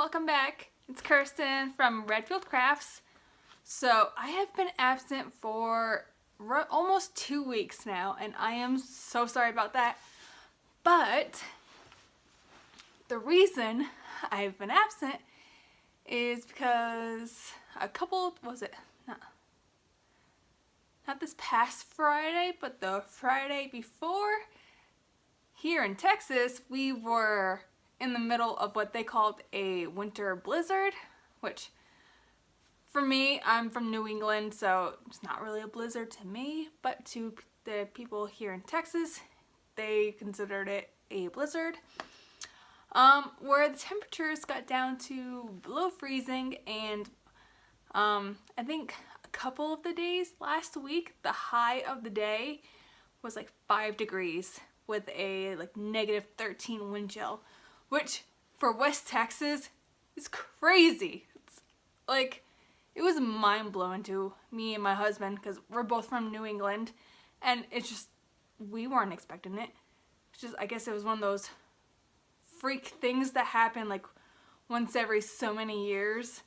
welcome back. It's Kirsten from Redfield Crafts. So I have been absent for almost 2 weeks now, and I am so sorry about that. But the reason I've been absent is because not this past Friday, but the Friday before, here in Texas, we were in the middle of what they called a winter blizzard, which for me, I'm from New England, so it's not really a blizzard to me, but to the people here in Texas, they considered it a blizzard, where the temperatures got down to below freezing, and I think a couple of the days last week, the high of the day was like 5 degrees with a like -13 wind chill, which for West Texas is crazy. It's like, it was mind-blowing to me and my husband because we're both from New England, and it's just, we weren't expecting it. It's just, I guess it was one of those freak things that happen like once every so many years.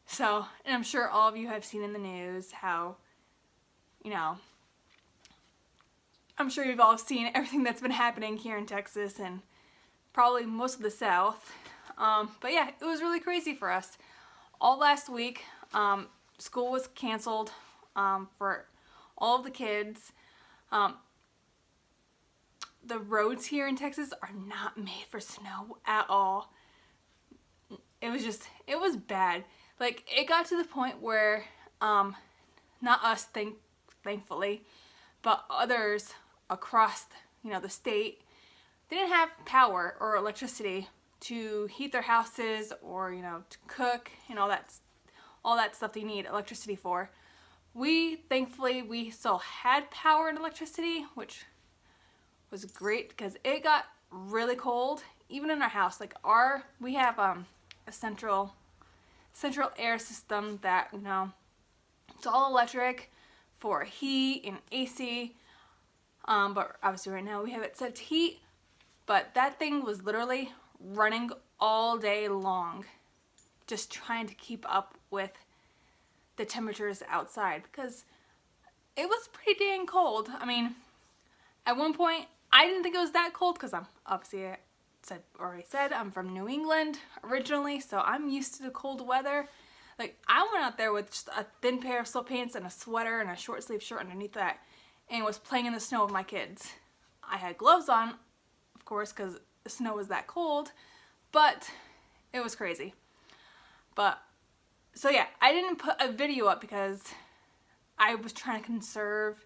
So, and I'm sure all of you have seen in the news how, you know, I'm sure you've all seen everything that's been happening here in Texas and probably most of the South. But yeah, it was really crazy for us. All last week, school was canceled for all of the kids. The roads here in Texas are not made for snow at all. It was bad. Like, it got to the point where, not us, thankfully, but others across, the state, they didn't have power or electricity to heat their houses or, to cook and all that stuff they need electricity for. Thankfully, we still had power and electricity, which was great because it got really cold, even in our house. Like, we have a central air system that, it's all electric for heat and AC, but obviously right now we have it set to heat, but that thing was literally running all day long, just trying to keep up with the temperatures outside because it was pretty dang cold. I mean, at one point I didn't think it was that cold because I'm obviously, already said, I'm from New England originally, so I'm used to the cold weather. Like, I went out there with just a thin pair of sweatpants and a sweater and a short sleeve shirt underneath that and was playing in the snow with my kids. I had gloves on, of course, because the snow was that cold, but it was crazy. But, so yeah, I didn't put a video up because I was trying to conserve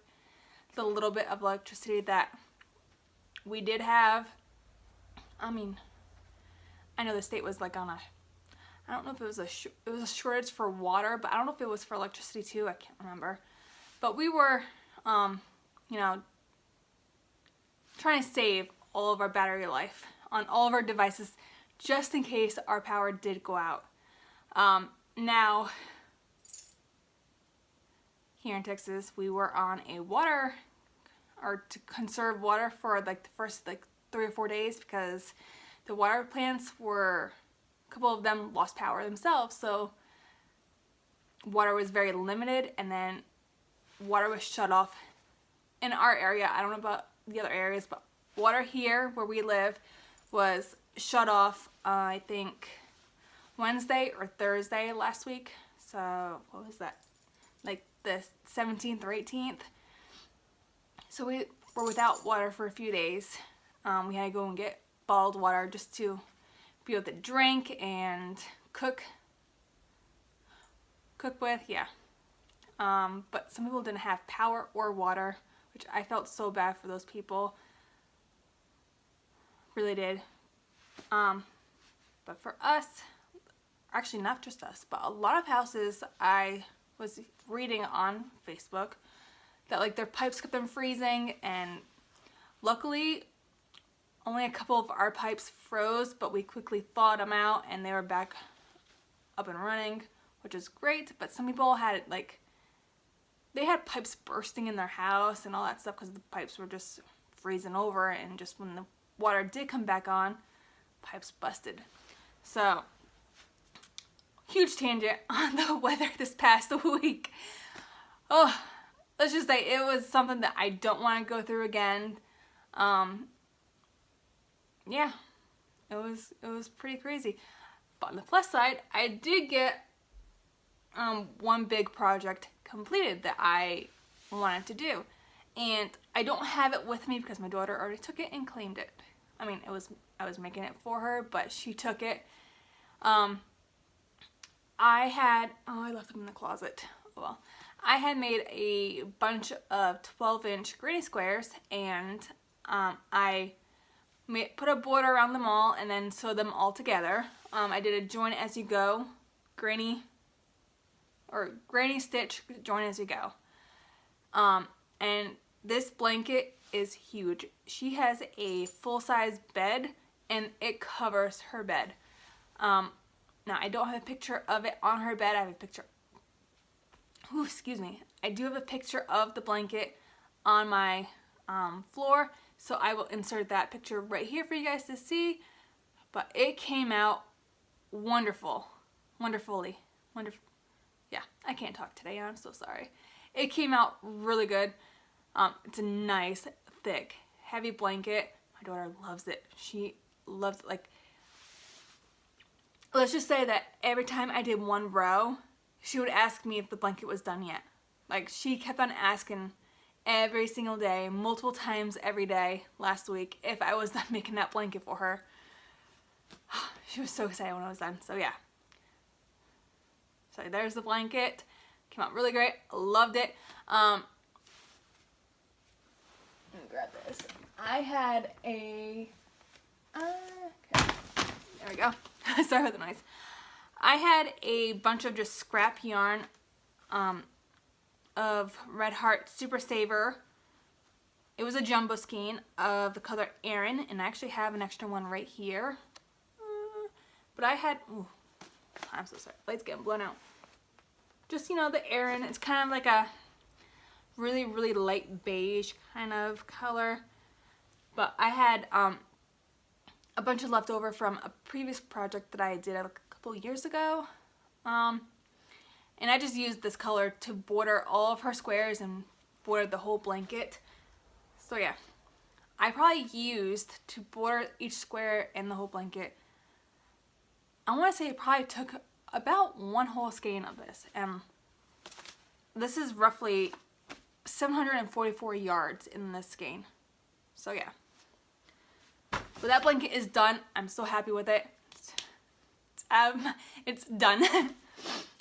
the little bit of electricity that we did have. I mean, I know the state was like on I don't know if it was it was a shortage for water, but I don't know if it was for electricity too. I can't remember. But we were, trying to save all of our battery life on all of our devices just in case our power did go out. Now, here in Texas, we were on to conserve water for like the first 3 or 4 days because the water plants a couple of them lost power themselves, so water was very limited, and then water was shut off in our area. I don't know about the other areas, but water here where we live was shut off, I think Wednesday or Thursday last week. So what was that, like the 17th or 18th? So we were without water for a few days. We had to go and get bottled water just to be able to drink and cook with, yeah. But some people didn't have power or water, which I felt so bad for those people. Really did. But for us, actually not just us, but a lot of houses, I was reading on Facebook that like their pipes kept them freezing, and luckily only a couple of our pipes froze, but we quickly thawed them out and they were back up and running, which is great. But some people had they had pipes bursting in their house and all that stuff because the pipes were just freezing over, and just when the water did come back on, pipes busted. So huge tangent on the weather this past week. Oh, let's just say it was something that I don't want to go through again. Yeah, it was pretty crazy. But on the plus side, I did get one big project completed that I wanted to do. And I don't have it with me because my daughter already took it and claimed it. I mean, I was making it for her, but she took it. I left them in the closet. Well, I had made a bunch of 12-inch granny squares, and I put a border around them all and then sewed them all together. I did a join as you go, granny stitch, join as you go. And this blanket is huge. She has a full-size bed and it covers her bed. Now I don't have a picture of it on her bed. I have a picture, excuse me. I do have a picture of the blanket on my floor, so I will insert that picture right here for you guys to see. But it came out wonderful. Wonderful. Yeah, I can't talk today. I'm so sorry. It came out really good. It's a nice, thick, heavy blanket. My daughter loves it. She loves it. Like, let's just say that every time I did one row, she would ask me if the blanket was done yet. Like, she kept on asking every single day, multiple times every day last week, if I was done making that blanket for her. She was so excited when I was done. So yeah. So there's the blanket. Came out really great. Loved it. Let me grab this. I had a okay. There we go. Sorry for the noise. I had a bunch of just scrap yarn of Red Heart Super Saver. It was a jumbo skein of the color Erin, and I actually have an extra one right here. But I had, I'm so sorry, light's getting blown out. Just, you know, the Erin, it's kind of like a really, really light beige kind of color. But I had a bunch of leftover from a previous project that I did a couple years ago. And I just used this color to border all of her squares and border the whole blanket. So yeah, I probably used to border each square in the whole blanket, I want to say it probably took about one whole skein of this. And this is roughly 744 yards in this skein. So yeah. But that blanket is done. I'm so happy with it. It's done.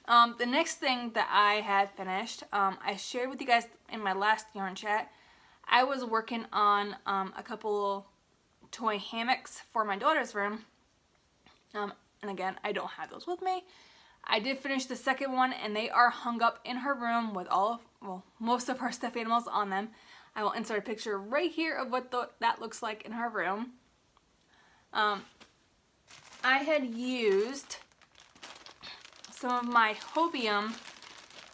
The next thing that I had finished, I shared with you guys in my last yarn chat. I was working on a couple toy hammocks for my daughter's room. And again, I don't have those with me. I did finish the second one, and they are hung up in her room with most of her stuffed animals on them. I will insert a picture right here of what that looks like in her room. I had used some of my Hobium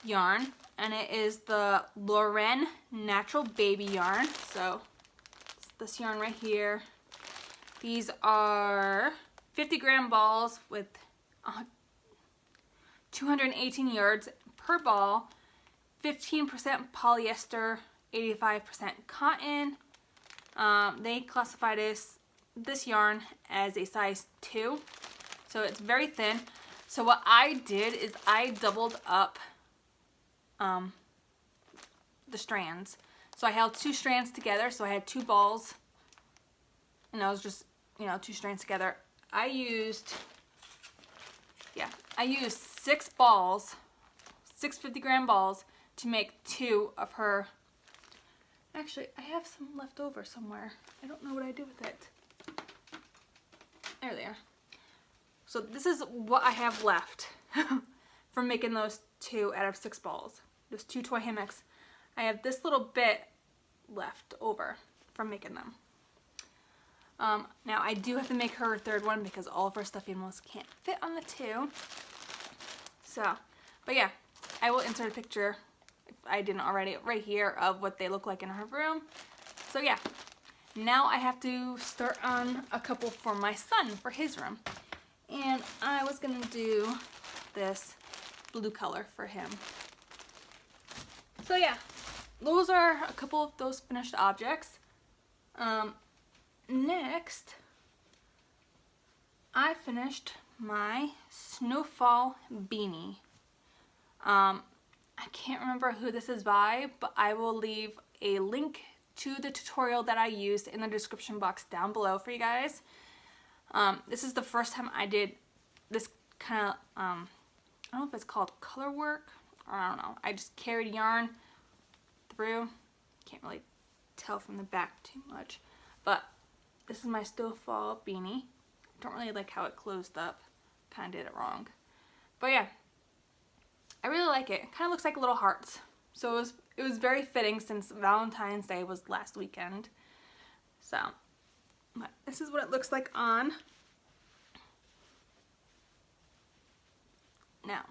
yarn, and it is the Loren Natural Baby Yarn. So it's this yarn right here. These are 50-gram balls with 218 yards per ball, 15% polyester, 85% cotton. They classify this yarn as a size 2, so it's very thin. So what I did is I doubled up the strands. So I held 2 strands together, so I had 2 balls, and I was just, you know, 2 strands together. I used 6 balls, 6 50-gram balls to make 2 of her. Actually, I have some left over somewhere. I don't know what I did with it. There they are. So this is what I have left from making those 2 out of 6 balls. Those 2 toy hammocks. I have this little bit left over from making them. Now I do have to make her a 3rd one because all of her stuffed animals can't fit on the 2. So, but yeah, I will insert a picture, if I didn't already, right here of what they look like in her room. So yeah, now I have to start on a couple for my son for his room. And I was gonna do this blue color for him. So yeah, those are a couple of those finished objects. Next, I finished my Snowfall Beanie. I can't remember who this is by, but I will leave a link to the tutorial that I used in the description box down below for you guys. This is the first time I did this kind of, I don't know if it's called color work, or I don't know. I just carried yarn through. Can't really tell from the back too much, but this is my Snowfall Beanie. Don't really like how it closed up. Kind of did it wrong. But yeah, I really like it. It kind of looks like little hearts. So it was very fitting since Valentine's Day was last weekend. So, but this is what it looks like on. Now,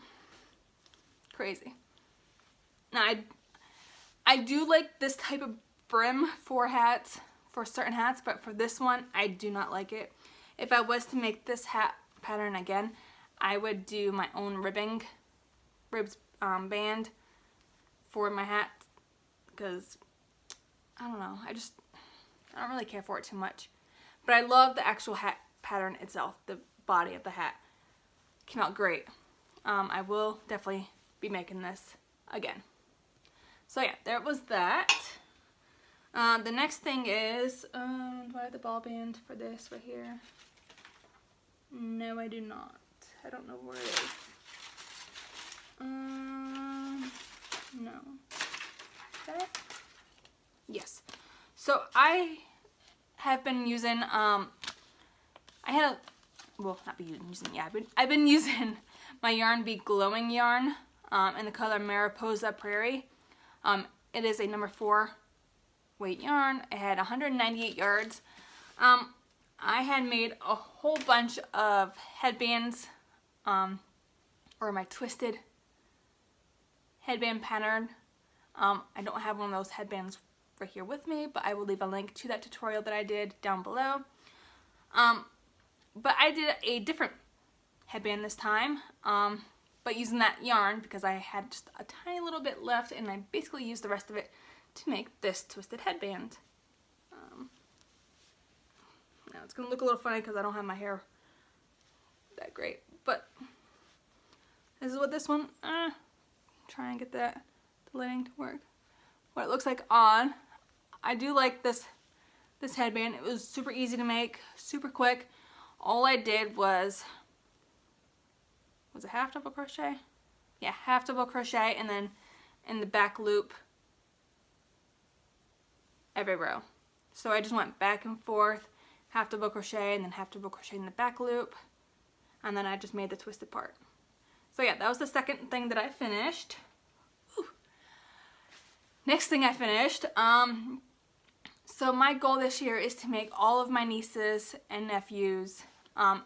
crazy. Now, I do like this type of brim for hats, for certain hats, but for this one, I do not like it. If I was to make this hat pattern again, I would do my own ribs band for my hat, because I don't know, I don't really care for it too much. But I love the actual hat pattern itself. The body of the hat came out great. I will definitely be making this again. So yeah, there was that. The next thing is, do I have the ball band for this right here? No, I do not. I don't know where it is. No. Okay. Yes. So I have been using, I've been using my Yarn Bee glowing yarn in the color Mariposa Prairie. It is a number 4 weight yarn. It had 198 yards. I had made a whole bunch of headbands, or my twisted headband pattern. I don't have one of those headbands right here with me, but I will leave a link to that tutorial that I did down below. But I did a different headband this time, but using that yarn because I had just a tiny little bit left, and I basically used the rest of it to make this twisted headband. Now it's gonna look a little funny because I don't have my hair that great, but this is what this one, try and get the lighting to work. What it looks like on. I do like this headband. It was super easy to make, super quick. All I did was it half double crochet? Yeah, half double crochet, and then in the back loop every row. So I just went back and forth, half double crochet, and then half double crochet in the back loop, and then I just made the twisted part. So yeah, that was the second thing that I finished. Whew. Next thing I finished, so my goal this year is to make all of my nieces and nephews, and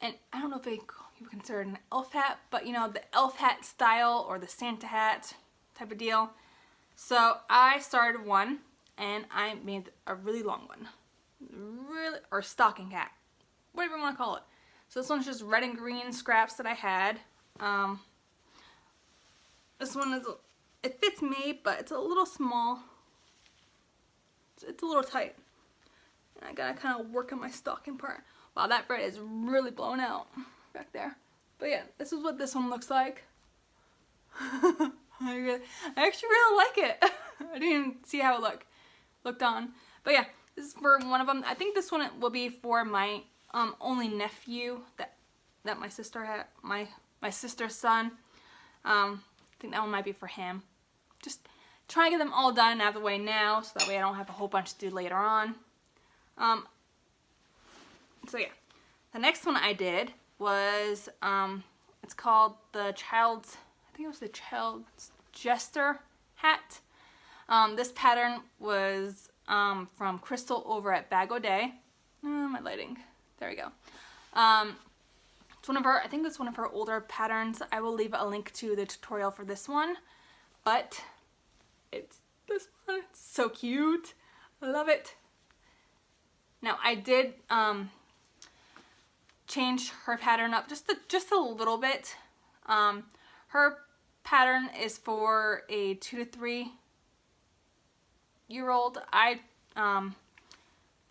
I don't know if you would consider it an elf hat, but you know, the elf hat style or the Santa hat type of deal. So I started one, and I made a really long one, or stocking hat, whatever you want to call it. So this one's just red and green scraps that I had. This one it fits me, but it's a little small. It's a little tight, and I gotta kind of work on my stocking part. Wow, that thread is really blown out back there. But yeah, this is what this one looks like. I actually really like it. I didn't even see how it looked on. But yeah, this is for one of them. I think this one will be for my only nephew that my sister had, my sister's son. I think that one might be for him. Just try and get them all done and out of the way now, so that way I don't have a whole bunch to do later on. So yeah, the next one I did was, it's called the Child's Jester Hat. This pattern was from Crystal over at Bag O' Day. My lighting, there we go. It's one of her, I think it's one of her older patterns. I will leave a link to the tutorial for this one, but it's this one. It's so cute. I love it. Now I did changed her pattern up just a little bit. Her pattern is for a 2 to 3 year old. I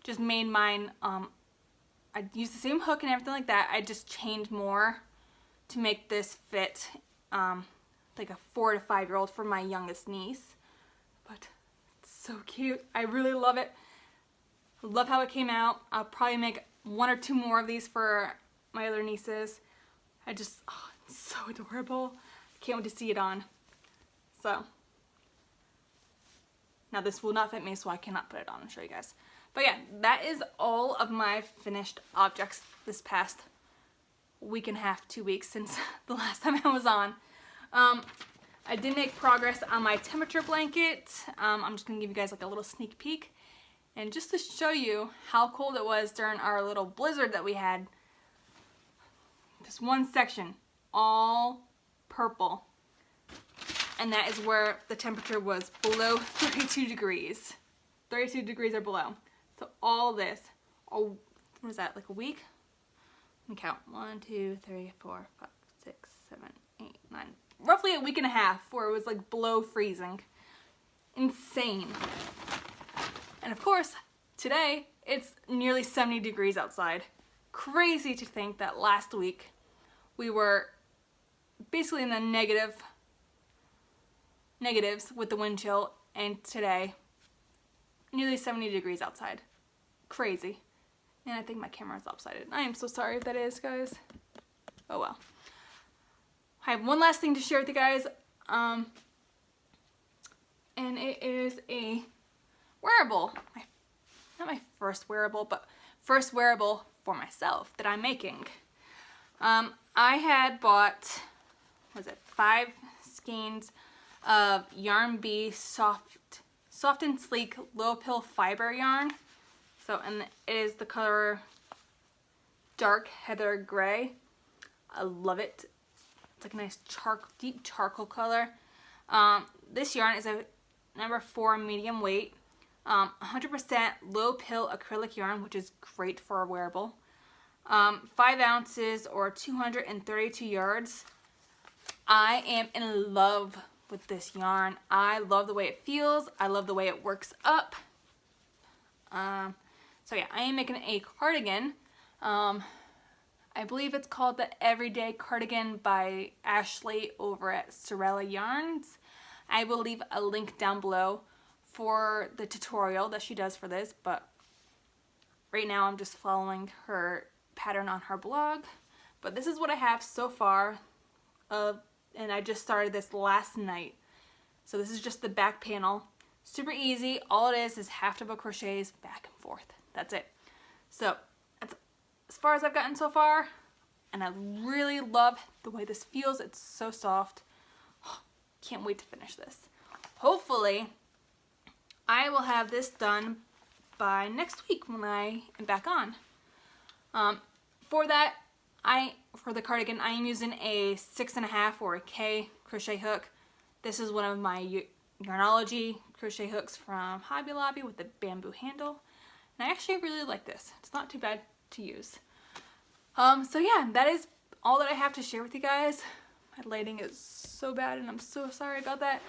just made mine, I used the same hook and everything like that. I just changed more to make this fit like a 4 to 5 year old for my youngest niece. But it's so cute. I really love it. Love how it came out. I'll probably make 1 or 2 more of these for my other nieces. It's so adorable. I can't wait to see it on. So, now this will not fit me, so I cannot put it on and show you guys. But yeah, that is all of my finished objects this past week and a half, 2 weeks since the last time I was on. I did make progress on my temperature blanket. I'm just gonna give you guys like a little sneak peek. And just to show you how cold it was during our little blizzard that we had, this one section, all purple. And that is where the temperature was below 32 degrees. 32 degrees or below. So all this, what was that, like a week? Let me count. 1, 2, 3, 4, 5, 6, 7, 8, 9. Roughly a week and a half where it was like below freezing. Insane. And of course, today it's nearly 70 degrees outside. Crazy to think that last week we were basically in the negatives with the wind chill, and today nearly 70 degrees outside. Crazy. And I think my camera is lopsided. I am so sorry if that is, guys. Oh well. I have one last thing to share with you guys. And it is a wearable. Not my first wearable, but first wearable for myself that I'm making. I had bought, 5 skeins of Yarn Bee soft and sleek low pill fiber yarn. So, and it is the color dark heather gray. I love it. It's like a nice deep charcoal color. This yarn is a number 4 medium weight. 100% low pill acrylic yarn, which is great for a wearable. 5 ounces or 232 yards. I am in love with this yarn. I love the way it feels. I love the way it works up. So yeah, I am making a cardigan. I believe it's called the Everyday Cardigan by Ashley over at Sewrella Yarns. I will leave a link down below for the tutorial that she does for this, but right now I'm just following her pattern on her blog. But this is what I have so far, and I just started this last night. So this is just the back panel. Super easy. All it is half double crochets back and forth. That's it. So that's as far as I've gotten so far, and I really love the way this feels. It's so soft. Can't wait to finish this. Hopefully I will have this done by next week when I am back on. For that, for the cardigan, I am using a 6.5 or a K crochet hook. This is one of my Yarnology crochet hooks from Hobby Lobby with the bamboo handle. And I actually really like this. It's not too bad to use. So yeah, that is all that I have to share with you guys. My lighting is so bad and I'm so sorry about that.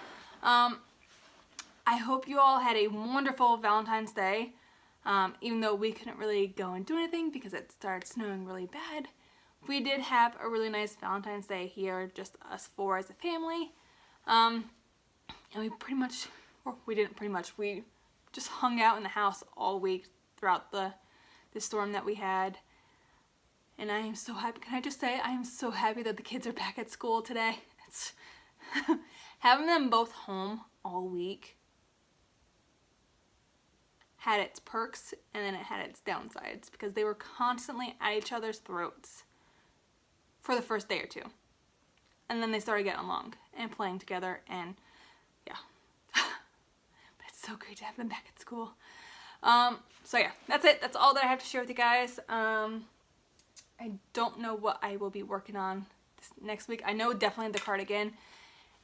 I hope you all had a wonderful Valentine's Day. Even though we couldn't really go and do anything because it started snowing really bad. We did have a really nice Valentine's Day here, just us 4 as a family. And we we just hung out in the house all week throughout the storm that we had. And I am so happy. Can I just say, I am so happy that the kids are back at school today. It's having them both home all week had its perks and then it had its downsides because they were constantly at each other's throats for the first day or 2. And then they started getting along and playing together, and yeah. But it's so great to have them back at school. So yeah, that's it. That's all that I have to share with you guys. I don't know what I will be working on this next week. I know definitely the cardigan,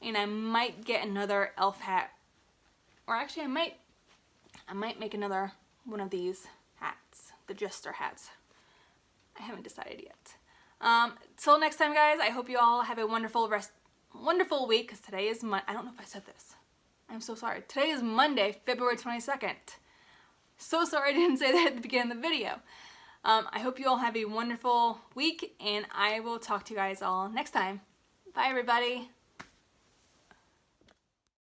and I might get another elf hat, or actually I might make another one of these hats, the Jester hats. I haven't decided yet. Till next time, guys, I hope you all have a wonderful week, because today is I don't know if I said this. I'm so sorry. Today is Monday, February 22nd. So sorry I didn't say that at the beginning of the video. I hope you all have a wonderful week, and I will talk to you guys all next time. Bye, everybody.